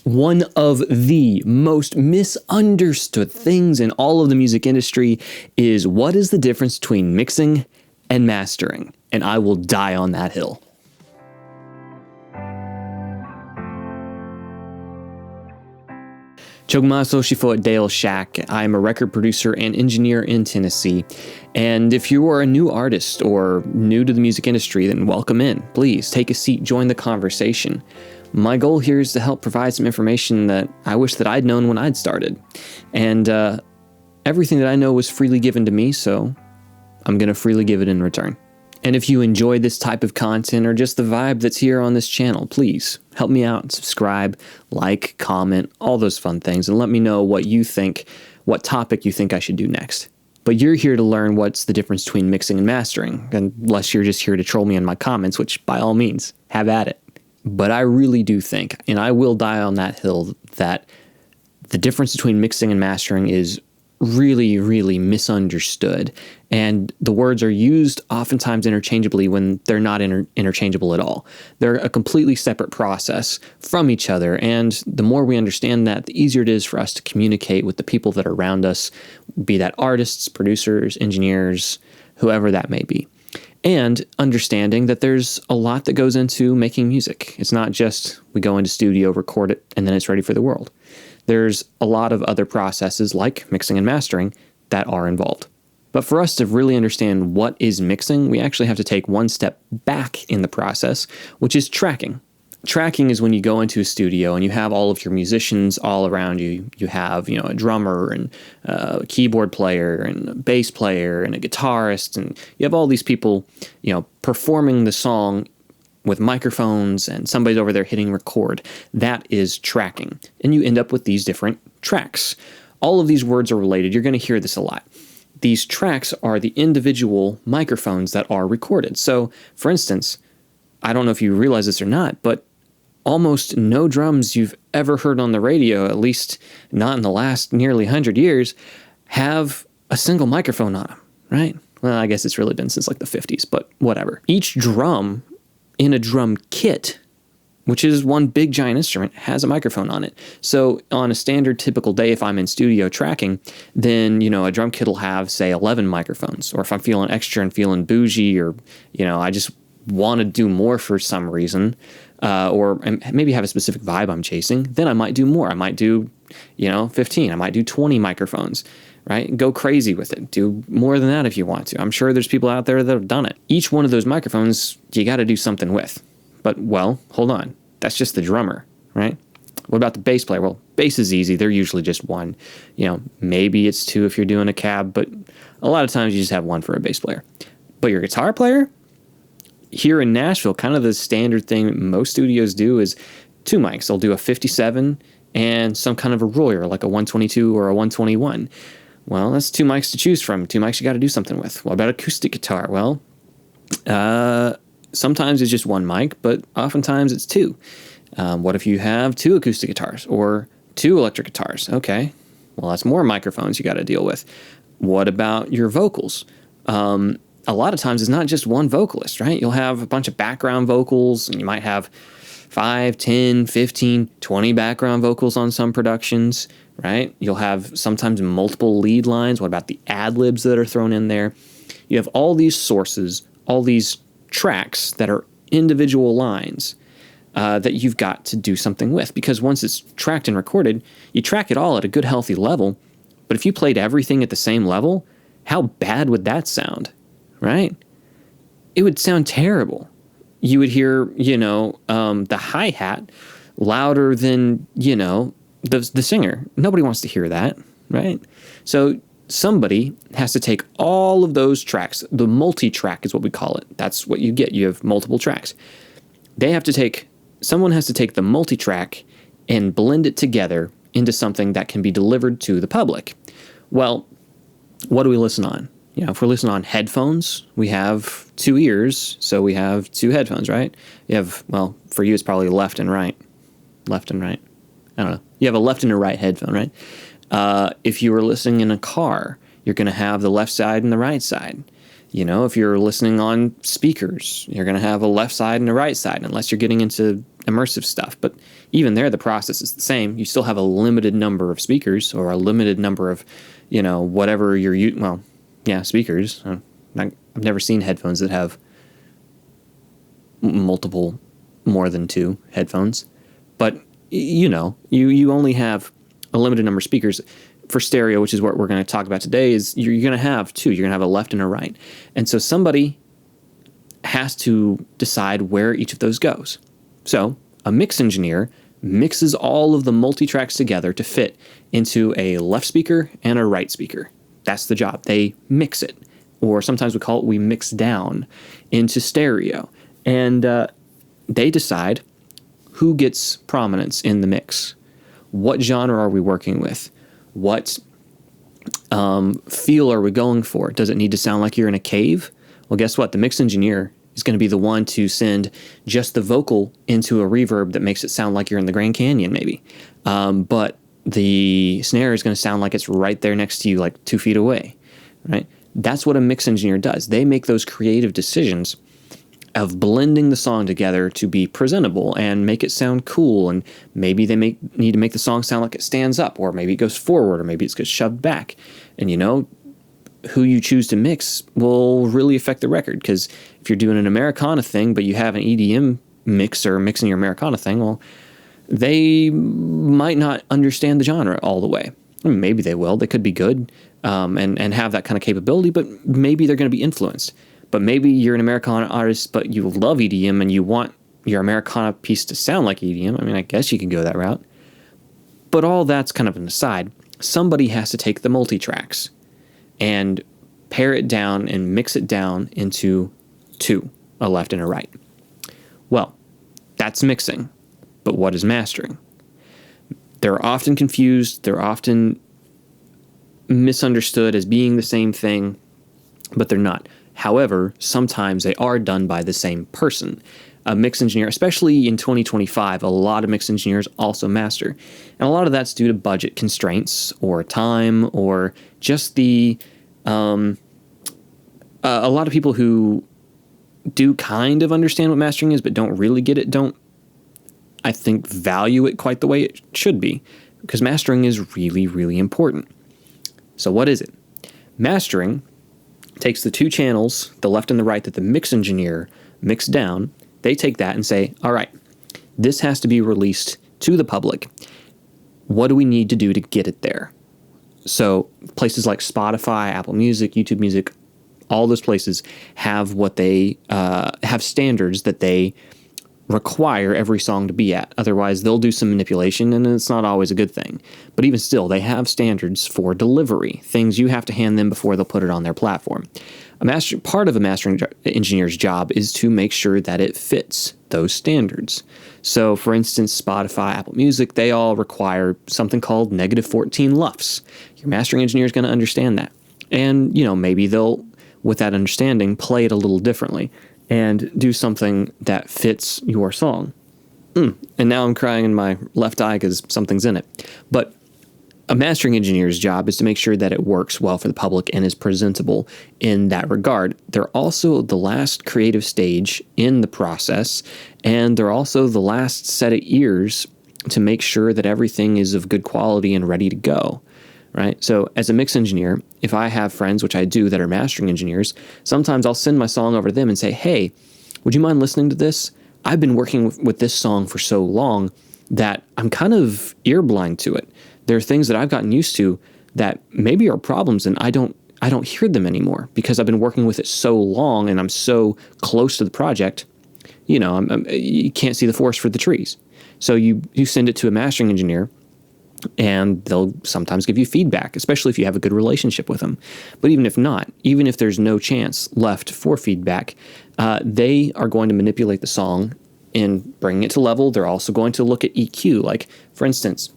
One of the most misunderstood things in all of the music industry is what is the difference between mixing and mastering, and I will die on that hill. Chogmaso Shifo at DShack. I'm a record producer and engineer in Tennessee. And if you are a new artist or new to the music industry, then welcome in. Please take a seat, join the conversation. My goal here is to help provide some information that I wish that I'd known when I'd started. And everything that I know was freely given to me, so I'm going to freely give it in return. And if you enjoy this type of content or just the vibe that's here on this channel, please help me out, subscribe, like, comment, all those fun things, and let me know what you think, what topic you think I should do next. But you're here to learn what's the difference between mixing and mastering, unless you're just here to troll me in my comments, which by all means, have at it. But I really do think, and I will die on that hill, that the difference between mixing and mastering is really, really misunderstood. And the words are used oftentimes interchangeably when they're not interchangeable at all. They're a completely separate process from each other. And the more we understand that, the easier it is for us to communicate with the people that are around us, be that artists, producers, engineers, whoever that may be. And understanding that there's a lot that goes into making music. It's not just we go into studio, record it, and then it's ready for the world. There's a lot of other processes like mixing and mastering that are involved. But for us to really understand what is mixing, we actually have to take one step back in the process, which is tracking. Tracking is when you go into a studio and you have all of your musicians all around you. You have, a drummer and a keyboard player and a bass player and a guitarist, and you have all these people, performing the song with microphones, and somebody's over there hitting record. That is tracking. And you end up with these different tracks. All of these words are related. You're going to hear this a lot. These tracks are the individual microphones that are recorded. So, for instance, I don't know if you realize this or not, but almost no drums you've ever heard on the radio, at least not in the last nearly 100 years, have a single microphone on them, right? Well, I guess it's really been since like the 50s, but whatever. Each drum in a drum kit, which is one big giant instrument, has a microphone on it. So on a standard typical day, if I'm in studio tracking, then, a drum kit will have, say, 11 microphones. Or if I'm feeling extra and feeling bougie, or, I just want to do more for some reason, or maybe have a specific vibe I'm chasing, then I might do more. I might do, 15. I might do 20 microphones, right? Go crazy with it. Do more than that if you want to. I'm sure there's people out there that have done it. Each one of those microphones, you got to do something with. But, well, hold on. That's just the drummer, right? What about the bass player? Well, bass is easy. They're usually just one. Maybe it's two if you're doing a cab, but a lot of times you just have one for a bass player. But your guitar player? Here in Nashville, kind of the standard thing most studios do is two mics. They'll do a 57 and some kind of a roller, like a 122 or a 121. Well, that's two mics to choose from. Two mics you got to do something with. What about acoustic guitar? Well, sometimes it's just one mic, but oftentimes it's two. What if you have two acoustic guitars or two electric guitars? Okay, well, that's more microphones you got to deal with. What about your vocals? A lot of times it's not just one vocalist, right? You'll have a bunch of background vocals, and you might have 5, 10, 15, 20 background vocals on some productions, right? You'll have sometimes multiple lead lines. What about the ad-libs that are thrown in there? You have all these sources, all these tracks that are individual lines that you've got to do something with, because once it's tracked and recorded, you track it all at a good, healthy level. But if you played everything at the same level, how bad would that sound, right? It would sound terrible. You would hear, the hi-hat louder than, the singer. Nobody wants to hear that, right? So somebody has to take all of those tracks. The multi-track is what we call it. That's what you get. You have multiple tracks. Someone has to take the multi-track and blend it together into something that can be delivered to the public. Well, what do we listen on? If we're listening on headphones, we have two ears, so we have two headphones, right? You have, well, for you it's probably left and right. Left and right. I don't know. You have a left and a right headphone, right? If you were listening in a car, you're going to have the left side and the right side. You know, if you're listening on speakers, you're going to have a left side and a right side, unless you're getting into immersive stuff. But even there, the process is the same. You still have a limited number of speakers, or a limited number of, you know, whatever you're using. Well, yeah, speakers. I've never seen headphones that have multiple, more than 2 headphones. But, you know, you only have a limited number of speakers. For stereo, which is what we're going to talk about today, is you're going to have 2. You're going to have a left and a right. And so somebody has to decide where each of those goes. So a mix engineer mixes all of the multi-tracks together to fit into a left speaker and a right speaker. That's the job. They mix it. Or sometimes we mix down into stereo. And they decide who gets prominence in the mix. What genre are we working with? What feel are we going for? Does it need to sound like you're in a cave? Well, guess what? The mix engineer is going to be the one to send just the vocal into a reverb that makes it sound like you're in the Grand Canyon, maybe. But the snare is going to sound like it's right there next to you, like 2 feet away, right? That's what a mix engineer does. They make those creative decisions of blending the song together to be presentable and make it sound cool. And maybe they need to make the song sound like it stands up, or maybe it goes forward, or maybe it gets shoved back. And, you know, who you choose to mix will really affect the record, because if you're doing an Americana thing, but you have an EDM mixer mixing your Americana thing, well, they might not understand the genre all the way. I mean, maybe they will. They could be good and have that kind of capability, but maybe they're going to be influenced. But maybe you're an Americana artist, but you love EDM and you want your Americana piece to sound like EDM. I mean, I guess you can go that route. But all that's kind of an aside. Somebody has to take the multi-tracks and pare it down and mix it down into 2, a left and a right. Well, that's mixing. But what is mastering? They're often confused. They're often misunderstood as being the same thing, but they're not. However, sometimes they are done by the same person. A mix engineer, especially in 2025, a lot of mix engineers also master. And a lot of that's due to budget constraints or time, or just the a lot of people who do kind of understand what mastering is but don't really get it, don't, I think, value it quite the way it should be, because mastering is really, really important. So what is it? Mastering takes the 2 channels, the left and the right, that the mix engineer mixed down. They take that and say, all right, this has to be released to the public. What do we need to do to get it there? So places like Spotify, Apple Music, YouTube Music, all those places have what they have standards that they require every song to be at. Otherwise, they'll do some manipulation, and it's not always a good thing. But even still, they have standards for delivery, things you have to hand them before they'll put it on their platform. Part of a mastering engineer's job is to make sure that it fits those standards. So, for instance, Spotify, Apple Music, they all require something called -14 LUFS. Your mastering engineer is going to understand that. And, you know, maybe they'll, with that understanding, play it a little differently and do something that fits your song. And now I'm crying in my left eye because something's in it. But a mastering engineer's job is to make sure that it works well for the public and is presentable in that regard. They're also the last creative stage in the process, and they're also the last set of ears to make sure that everything is of good quality and ready to go. Right? So as a mix engineer, if I have friends, which I do, that are mastering engineers, sometimes I'll send my song over to them and say, hey, would you mind listening to this? I've been working with this song for so long that I'm kind of ear blind to it. There are things that I've gotten used to that maybe are problems, and I don't hear them anymore because I've been working with it so long and I'm so close to the project. You know, you can't see the forest for the trees. So you send it to a mastering engineer, and they'll sometimes give you feedback, especially if you have a good relationship with them. But even if not, even if there's no chance left for feedback, they are going to manipulate the song in bringing it to level. They're also going to look at EQ. Like, for instance,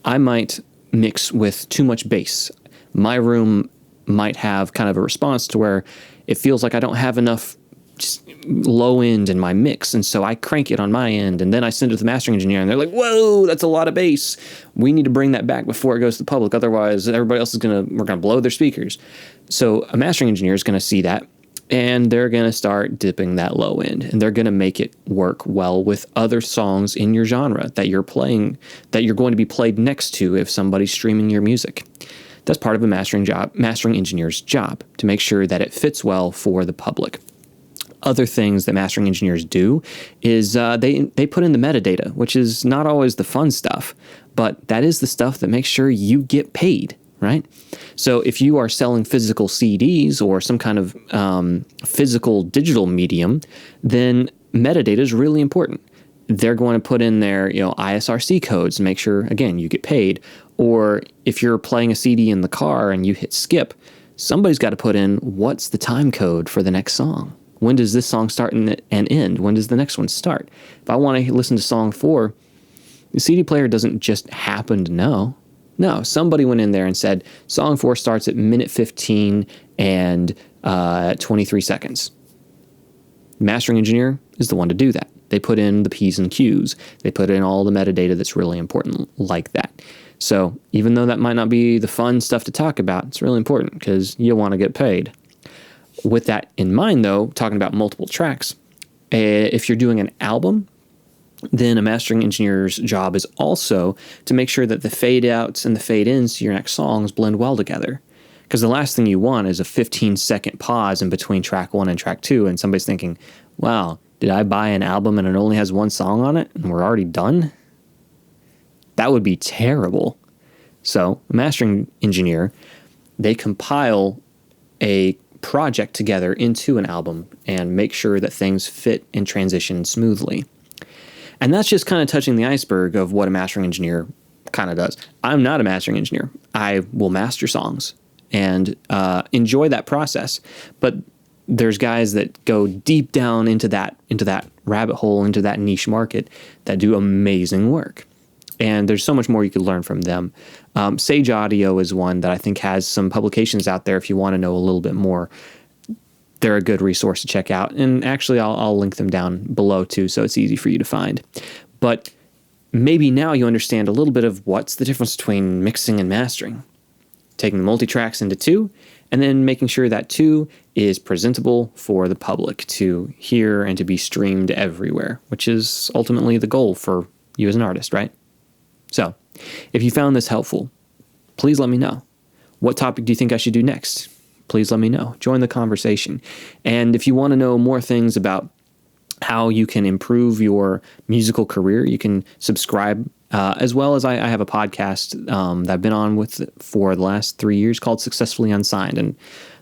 I might mix with too much bass. My room might have kind of a response to where it feels like I don't have enough just low end in my mix. And so I crank it on my end, and then I send it to the mastering engineer, and they're like, whoa, that's a lot of bass. We need to bring that back before it goes to the public. Otherwise, everybody else we're going to blow their speakers. So a mastering engineer is going to see that, and they're going to start dipping that low end, and they're going to make it work well with other songs in your genre that you're playing, that you're going to be played next to if somebody's streaming your music. That's part of a mastering engineer's job, to make sure that it fits well for the public. Other things that mastering engineers do is they put in the metadata, which is not always the fun stuff, but that is the stuff that makes sure you get paid, right? So if you are selling physical CDs or some kind of physical digital medium, then metadata is really important. They're going to put in their ISRC codes to make sure, again, you get paid. Or if you're playing a CD in the car and you hit skip, somebody's got to put in what's the time code for the next song. When does this song start and end? When does the next one start? If I want to listen to song 4, the CD player doesn't just happen to know. No, somebody went in there and said, song 4 starts at minute 15 and 23 seconds. The mastering engineer is the one to do that. They put in the P's and Q's. They put in all the metadata that's really important like that. So even though that might not be the fun stuff to talk about, it's really important because you want to get paid. With that in mind, though, talking about multiple tracks, if you're doing an album, then a mastering engineer's job is also to make sure that the fade outs and the fade ins to your next songs blend well together. Because the last thing you want is a 15-second pause in between track 1 and track 2, and somebody's thinking, wow, did I buy an album and it only has one song on it and we're already done? That would be terrible. So a mastering engineer, they compile a project together into an album and make sure that things fit and transition smoothly. And that's just kind of touching the iceberg of what a mastering engineer kind of does. I'm not a mastering engineer. I will master songs and enjoy that process. But there's guys that go deep down into that rabbit hole, into that niche market that do amazing work. And there's so much more you could learn from them. Sage Audio is one that I think has some publications out there if you want to know a little bit more. They're a good resource to check out. And actually, I'll link them down below too, so it's easy for you to find. But maybe now you understand a little bit of what's the difference between mixing and mastering. Taking the multi-tracks into 2, and then making sure that 2 is presentable for the public to hear and to be streamed everywhere, which is ultimately the goal for you as an artist, right? So, if you found this helpful, please let me know. What topic do you think I should do next? Please let me know. Join the conversation. And if you want to know more things about how you can improve your musical career, you can subscribe, as well as I have a podcast that I've been on with for the last 3 years called Successfully Unsigned. And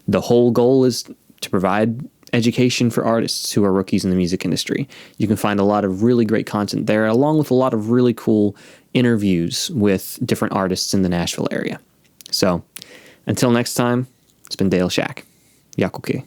the whole goal is to provide education for artists who are rookies in the music industry. You can find a lot of really great content there, along with a lot of really cool interviews with different artists in the Nashville area. So until next time, it's been DShack. Yakuki.